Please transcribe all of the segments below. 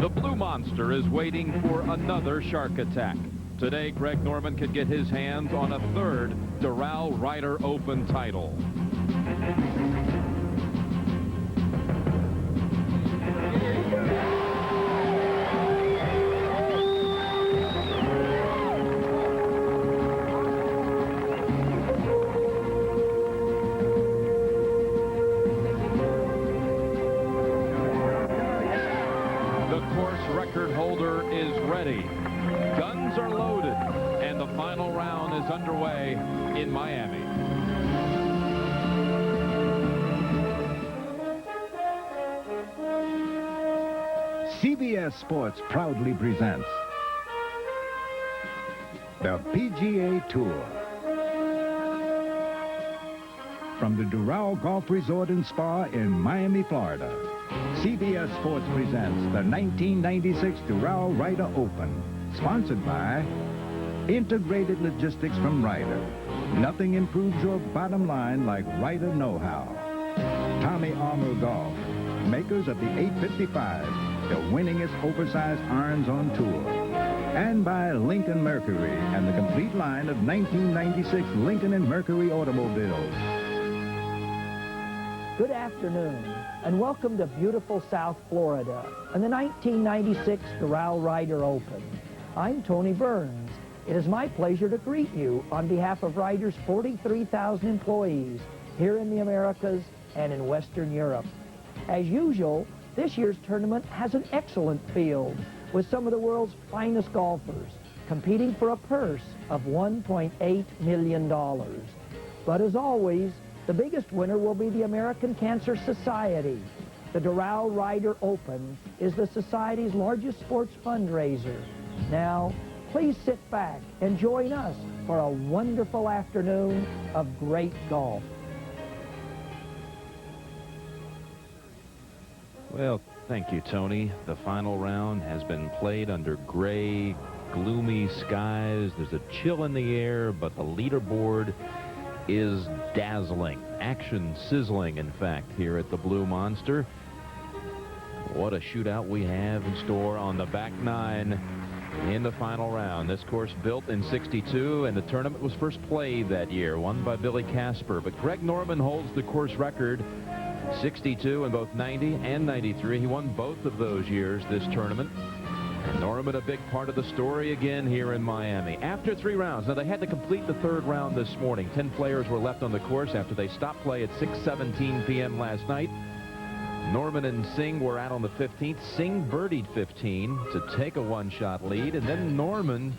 The Blue Monster is waiting for another shark attack. Today, Greg Norman could get his hands on a third Doral Ryder Open title. Record holder is ready. Guns are loaded, and the final round is underway in Miami. CBS Sports proudly presents the PGA Tour. From the Doral Golf Resort and Spa in Miami, Florida, CBS Sports presents the 1996 Doral Ryder Open, sponsored by Integrated Logistics from Ryder. Nothing improves your bottom line like Ryder know-how. Tommy Armour Golf, makers of the 855, the winningest oversized irons on tour. And by Lincoln Mercury and the complete line of 1996 Lincoln and Mercury automobiles. Good afternoon, and welcome to beautiful South Florida and the 1996 Doral Ryder Open. I'm Tony Burns. It is my pleasure to greet you on behalf of Ryder's 43,000 employees here in the Americas and in Western Europe. As usual, this year's tournament has an excellent field with some of the world's finest golfers competing for a purse of $1.8 million. But as always, the biggest winner will be the American Cancer Society. The Doral Ryder Open is the Society's largest sports fundraiser. Now, please sit back and join us for a wonderful afternoon of great golf. Well, thank you, Tony. The final round has been played under gray, gloomy skies. There's a chill in the air, but the leaderboard is dazzling. Action sizzling, in fact, here at the Blue Monster. What a shootout we have in store on the back nine in the final round. This course built in '62, and the tournament was first played that year, won by Billy Casper. But Greg Norman holds the course record, 62 in both 90 and 93. He won both of those years, this tournament. Norman, a big part of the story again here in Miami. After 3 rounds, now they had to complete the 3rd round this morning. 10 players were left on the course after they stopped play at 6:17 p.m. last night. Norman and Singh were out on the 15th. Singh birdied 15 to take a one-shot lead, and then Norman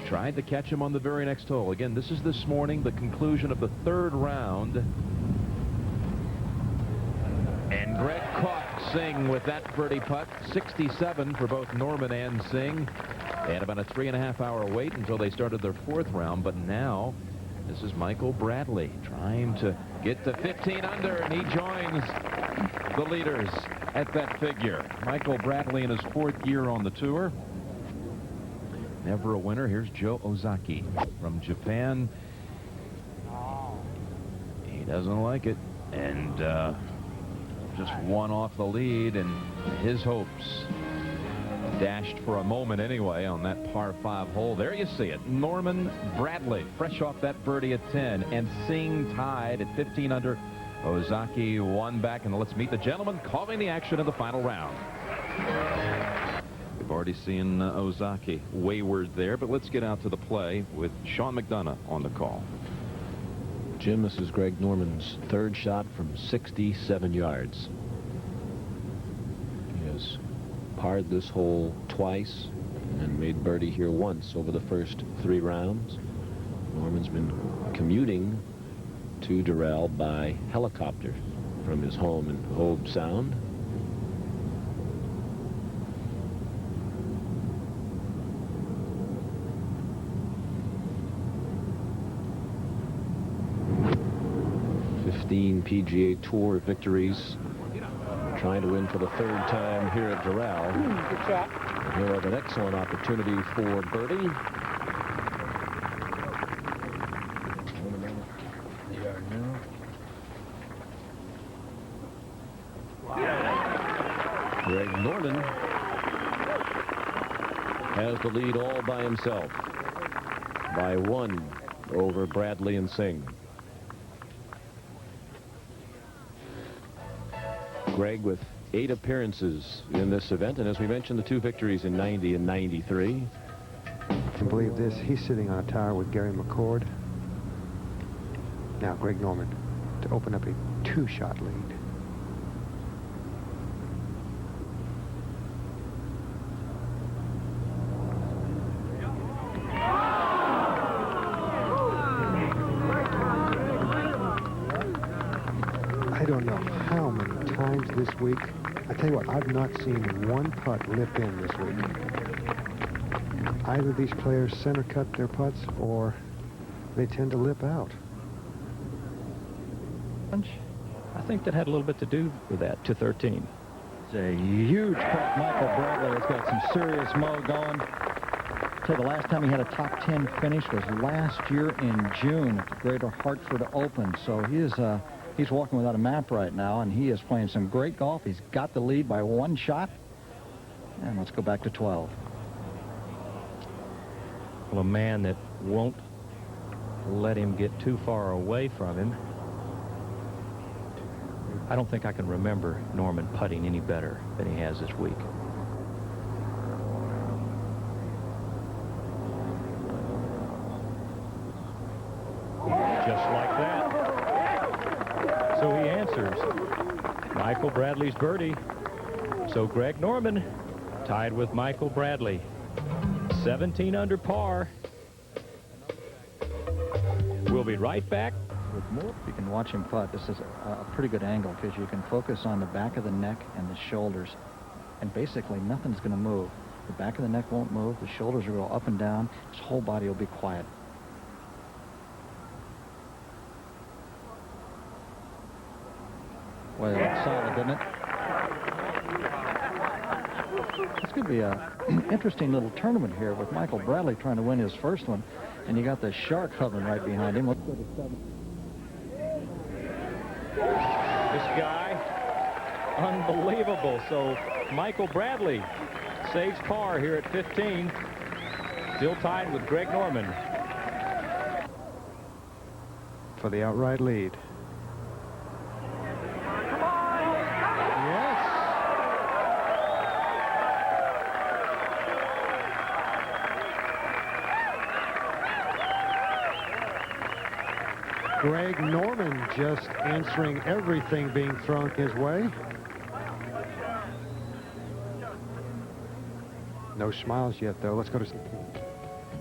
tried to catch him on the very next hole. Again, this is this morning, the conclusion of the 3rd round. And Greg caught Singh with that birdie putt. 67 for both Norman and Singh. They had about a 3.5-hour wait until they started their 4th round, but now this is Michael Bradley trying to get to 15 under, and he joins the leaders at that figure. Michael Bradley in his 4th year on the tour. Never a winner. Here's Joe Ozaki from Japan. He doesn't like it, and just one off the lead, and his hopes dashed for a moment anyway on that par 5 hole. There you see it. Norman Bradley fresh off that birdie at 10, and Singh tied at 15 under. Ozaki one back, and let's meet the gentleman calling the action of the final round. We've already seen Ozaki wayward there, but let's get out to the play with Sean McDonough on the call. Jim, this is Greg Norman's 3rd shot from 67 yards. He has parred this hole twice and made birdie here once over the first 3 rounds. Norman's been commuting to Doral by helicopter from his home in Hobe Sound. PGA Tour victories, trying to win for the 3rd time here at Doral. Good shot. He'll have an excellent opportunity for birdie. Greg Norman has the lead all by himself by 1 over Bradley and Singh. Greg with 8 appearances in this event, and as we mentioned, the 2 victories in 90 and 93. Can believe this. He's sitting on a tower with Gary McCord. Now Greg Norman to open up a 2-shot lead. I don't know how many times this week. I tell you what, I've not seen one putt lip in this week. Either these players center cut their putts or they tend to lip out. I think that had a little bit to do with that, to 13. It's a huge putt. Michael Bradley has got some serious mo going. I'll tell you, the last time he had a top 10 finish was last year in June at the Greater Hartford Open. So he's walking without a map right now, and he is playing some great golf. He's got the lead by 1 shot. And let's go back to 12. Well, a man that won't let him get too far away from him. I don't think I can remember Norman putting any better than he has this week. Just like that. So he answers Michael Bradley's birdie. So Greg Norman tied with Michael Bradley. 17 under par. We'll be right back with more. You can watch him putt. This is a pretty good angle because you can focus on the back of the neck and the shoulders, and basically nothing's going to move. The back of the neck won't move. The shoulders will go up and down. His whole body will be quiet. Well, that's solid, didn't it? This could be an interesting little tournament here with Michael Bradley trying to win his first one, and you got the shark hovering right behind him. Let's go to 7. This guy, unbelievable. So Michael Bradley saves par here at 15. Still tied with Greg Norman. For the outright lead. Greg Norman just answering everything being thrown his way. No smiles yet, though. Let's go to...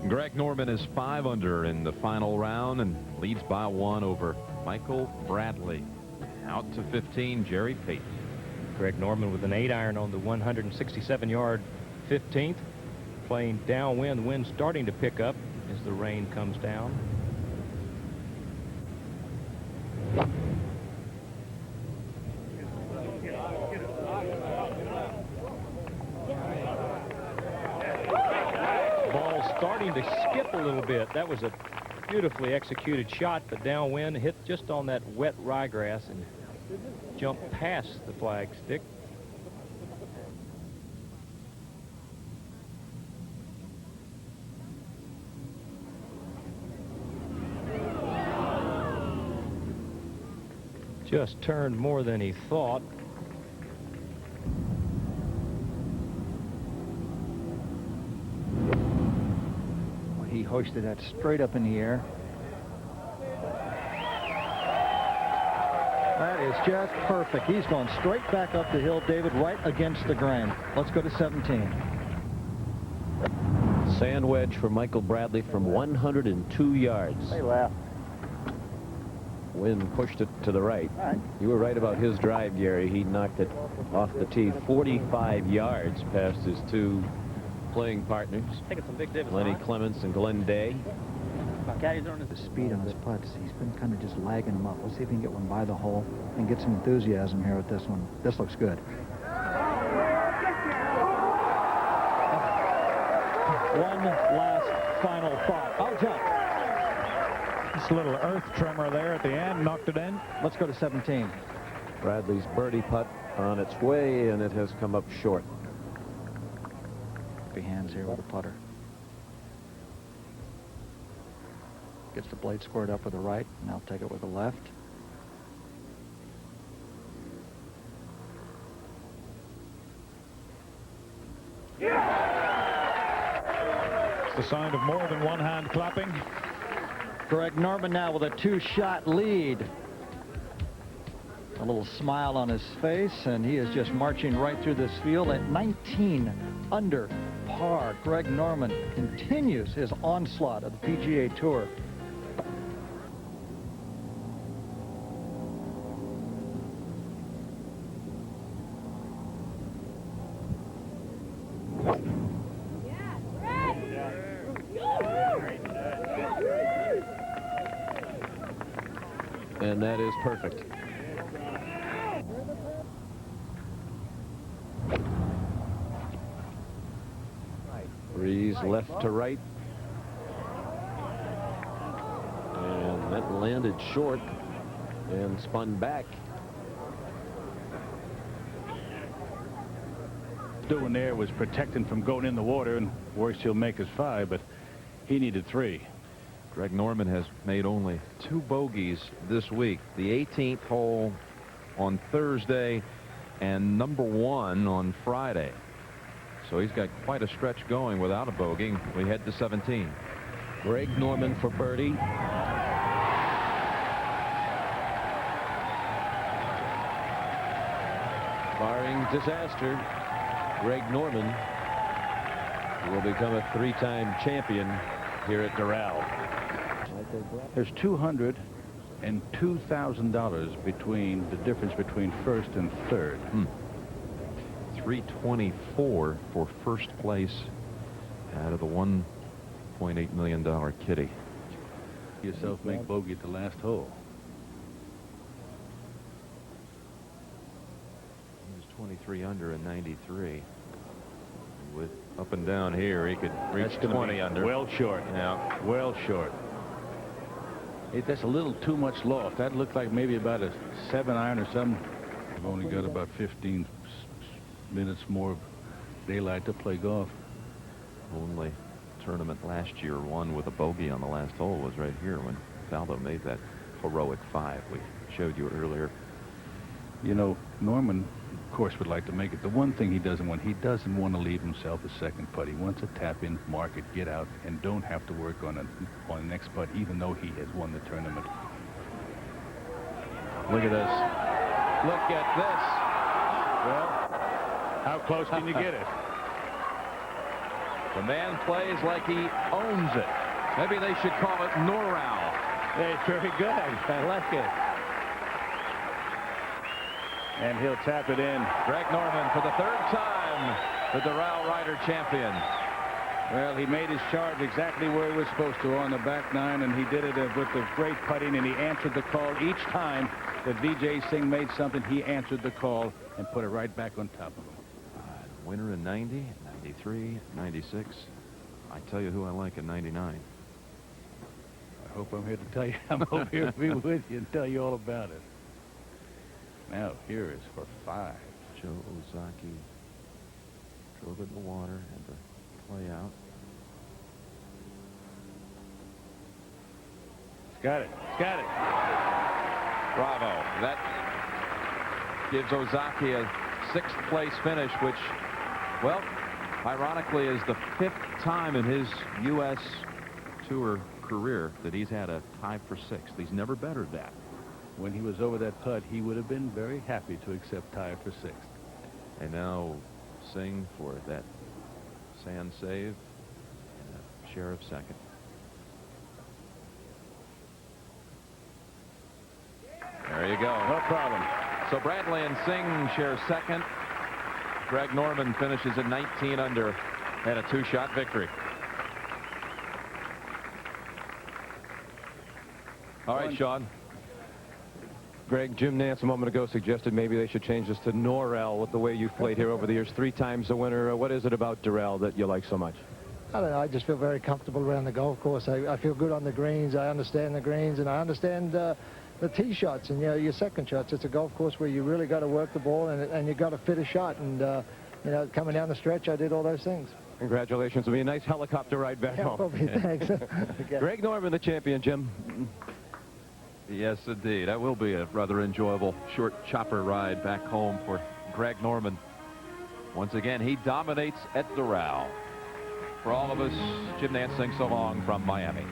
Greg Norman is 5 under in the final round and leads by 1 over Michael Bradley. Out to 15, Jerry Payton. Greg Norman with an 8-iron on the 167-yard 15th. Playing downwind. The wind starting to pick up as the rain comes down. Starting to skip a little bit. That was a beautifully executed shot, but downwind hit just on that wet ryegrass and jumped past the flag stick. Just turned more than he thought. He hoisted that straight up in the air. That is just perfect. He's going straight back up the hill, David, right against the grain. Let's go to 17. Sand wedge for Michael Bradley from 102 yards. Hey, left. Wind pushed it to the right. You were right about his drive, Gary. He knocked it off the tee 45 yards past his 2 playing partners, Lenny Clements and Glenn Day. The speed on his putts, he's been kind of just lagging him up. Let's see if he can get one by the hole and get some enthusiasm here with this one. This looks good. One last final thought. I'll jump. This little earth tremor there at the end knocked it in. Let's go to 17. Bradley's birdie putt on its way, and it has come up short. sloppy hands here with the putter. Gets the blade squared up with the right. Now take it with the left. It's the sign of more than one hand clapping. Greg Norman now with a 2-shot lead. A little smile on his face, and he is just marching right through this field at 19 under par. Greg Norman continues his onslaught of the PGA Tour. And that is perfect. Breeze left to right. And that landed short and spun back. Doing there was protecting from going in the water, and worst he'll make is 5, but he needed 3. Greg Norman has made only 2 bogeys this week. The 18th hole on Thursday and number 1 on Friday. So he's got quite a stretch going without a bogey. We head to 17. Greg Norman for birdie. Barring disaster, Greg Norman will become a 3-time champion here at Doral. There's $202,000 between the difference between first and third. $324 for first place out of the $1.8 million kitty. Yourself make bogey at the last hole. He was 23 under in 93. With up and down here, he could reach 20 under. Well short. Yeah. Well short. That's a little too much loft. That looked like maybe about a 7-iron or something. I've only got about 15 minutes more of daylight to play golf. Only tournament last year won with a bogey on the last hole was right here when Faldo made that heroic 5 we showed you earlier. You know, Norman, of course, would like to make it. The one thing he doesn't want to leave himself a second putt. He wants to tap in, mark it, get out, and don't have to work on the next putt, even though he has won the tournament. Look at this. Look at this. Well, how close can you get it? The man plays like he owns it. Maybe they should call it Noral. It's very good. I like it. And he'll tap it in. Greg Norman for the 3rd time, the Doral Ryder champion. Well, he made his charge exactly where he was supposed to on the back 9, and he did it with the great putting, and he answered the call each time that Vijay Singh made something. He answered the call and put it right back on top of him. Winner in 90, 93, 96. I tell you who I like in 99. I hope I'm here to tell you. I'm over here to be with you and tell you all about it. Now, here is for 5. Joe Ozaki drove it in the water, had to play out. It's got it. It's got it. Bravo. That gives Ozaki a 6th place finish, which, well, ironically is the 5th time in his U.S. Tour career that he's had a tie for 6th. He's never bettered that. When he was over that putt, he would have been very happy to accept tie for 6th. And now Singh for that sand save and a share of 2nd. There you go. No problem. So Bradley and Singh share 2nd. Greg Norman finishes at 19 under and a 2-shot victory. All right, Sean. Greg, Jim Nance a moment ago suggested maybe they should change this to Noral with the way you've played here over the years. 3 times the winner. What is it about Doral that you like so much? I don't know. I just feel very comfortable around the golf course. I feel good on the greens. I understand the greens, and I understand the tee shots and your second shots. It's a golf course where you really got to work the ball and you got to fit a shot. And coming down the stretch, I did all those things. Congratulations. It'll be a nice helicopter ride back home. Probably, thanks. Greg Norman, the champion, Jim. Yes, indeed. That will be a rather enjoyable short chopper ride back home for Greg Norman. Once again, he dominates at Doral. For all of us, Jim Nantz sings so long from Miami.